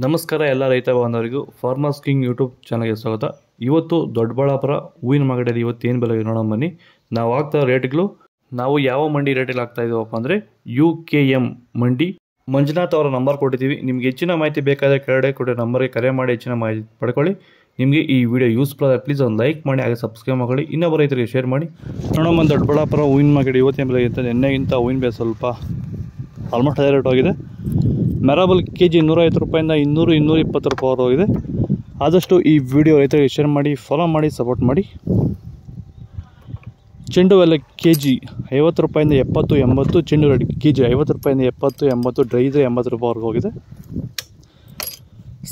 ನಮಸ್ಕಾರ ಎಲ್ಲ ರೈತ ಬಾಂಧವರಿಗೂ ಫಾರ್ಮರ್ಸ್ ಕಿಂಗ್ ಯೂಟ್ಯೂಬ್ ಚಾನಲ್ಗೆ ಸ್ವಾಗತ. ಇವತ್ತು ದೊಡ್ಡಬಳ್ಳಾಪುರ ಹೂವಿನ ಮಾರ್ಕೆಟಲ್ಲಿ ಇವತ್ತು ಏನು ಬೆಲೆ ನೋಡೋಣ ಬನ್ನಿ. ನಾವು ಆಗ್ತಾ ರೇಟ್ಗಳು ನಾವು ಯಾವ ಮಂಡಿ ರೇಟಲ್ಲಿ ಆಗ್ತಾ ಇದ್ದೀವಪ್ಪ ಅಂದರೆ UKM ಮಂಡಿ. ಮಂಜುನಾಥ್ ಅವರ ನಂಬರ್ ಕೊಟ್ಟಿದ್ದೀವಿ. ನಿಮ್ಗೆ ಹೆಚ್ಚಿನ ಮಾಹಿತಿ ಬೇಕಾದರೆ ಕೆಳಗಡೆ ಕೊಟ್ಟೆ ನಂಬರ್ಗೆ ಕರೆ ಮಾಡಿ ಹೆಚ್ಚಿನ ಮಾಹಿತಿ ಪಡ್ಕೊಳ್ಳಿ. ನಿಮಗೆ ಈ ವಿಡಿಯೋ ಯೂಸ್ಫುಲ್ ಆದರೆ ಪ್ಲೀಸ್ ಒಂದು ಲೈಕ್ ಮಾಡಿ, ಹಾಗೆ ಸಬ್ಸ್ಕ್ರೈಬ್ ಮಾಡಿ, ಇನ್ನೊಬ್ಬ ರೈತರಿಗೆ ಶೇರ್ ಮಾಡಿ. ನೋಡೋಣ ದೊಡ್ಡಬಳ್ಳಾಪುರ ಹೂವಿನ ಮಾರ್ಕೆಟ್ ಇವತ್ತಿನ ಬೆಲೆ ಇರ್ತದೆ. ನಿನ್ನೆಗಿಂತ ಹೂವಿನ ಬೆಲೆ ಸ್ವಲ್ಪ ಆಲ್ಮೋಸ್ಟ್ ಅದೇ ರೇಟ್ ಆಗಿದೆ. ಮೆರಾಬಲ್ KG 150 ರೂಪಾಯಿಂದ 200-220 ರೂಪಾಯಿ ಹೋಗಿದೆ. ಆದಷ್ಟು ಈ ವಿಡಿಯೋ ರೈತರಿಗೆ ಶೇರ್ ಮಾಡಿ, ಫಾಲೋ ಮಾಡಿ, ಸಪೋರ್ಟ್ ಮಾಡಿ. ಚೆಂಡು ಎಲ್ಲ KG 50 ರೂಪಾಯಿಂದ 70-80. ಚೆಂಡು ರೆಡ್ KG 50 ರೂಪಾಯಿಂದ 70-80. ಡ್ರೈ ಇದ್ರೆ 80 ರೂಪಾಯಿವರೆಗೂ ಹೋಗಿದೆ.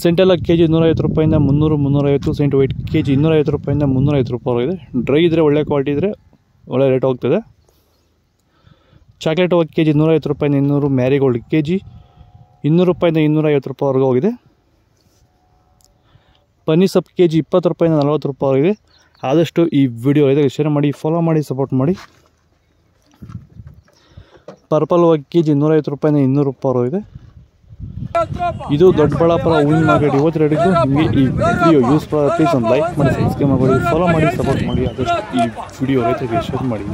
ಸೆಂಟೆಲ್ಲ KG 150 ರೂಪಾಯಿಂದ 300-350. ಸೆಂಟ್ ವೈಟ್ KG 250 ರೂಪಾಯಿಂದ 350 ರೂಪಾಯಿ ಹೋಗಿದೆ. ಡ್ರೈ ಇದ್ದರೆ ಒಳ್ಳೆ ಕ್ವಾಲಿಟಿ ಇದ್ದರೆ ಒಳ್ಳೆ ರೇಟ್ ಹೋಗ್ತದೆ. ಚಾಕ್ಲೇಟ್ ಹೋಗಿ KG 150 ರೂಪಾಯಿಂದ 200. ಮ್ಯಾರಿಗೋಲ್ಡ್ KG 200 ರೂಪಾಯಿಂದ 250 ರೂಪಾಯಿವರೆಗೂ ಹೋಗಿದೆ. ಪನ್ನೀರ್ ಸೊಪ್ಪು KG 20 ರೂಪಾಯಿಂದ 40 ರೂಪಾಯಿ ಹೋಗಿದೆ. ಆದಷ್ಟು ಈ ವಿಡಿಯೋ ರೈತರಿಗೆ ಶೇರ್ ಮಾಡಿ, ಫಾಲೋ ಮಾಡಿ, ಸಪೋರ್ಟ್ ಮಾಡಿ. ಪರ್ಪಲ್ ಹೋಗಿ KG 150 ರೂಪಾಯಿಂದ 200 ರೂಪಾಯಿ ಹೋಗಿದೆ. ಇದು ದೊಡ್ಡಬಳ್ಳಾಪುರ ಹೂವಿನ ಮಾರ್ಕೆಟ್ ಇವತ್ತು ರೇಟಿದ್ದು. ನಿಮಗೆ ಈ ವಿಡಿಯೋ ಯೂಸ್ಫುಲ್ ಆದರೆ ಪ್ಲೀಸ್ ಒಂದು ಲೈಕ್ ಮಾಡಿ, ಸಬ್ಸ್ಕ್ರೈಬ್ ಮಾಡಿ, ಫಾಲೋ ಮಾಡಿ, ಸಪೋರ್ಟ್ ಮಾಡಿ. ಆದಷ್ಟು ಈ ವಿಡಿಯೋ ರೈತರಿಗೆ ಶೇರ್ ಮಾಡಿ.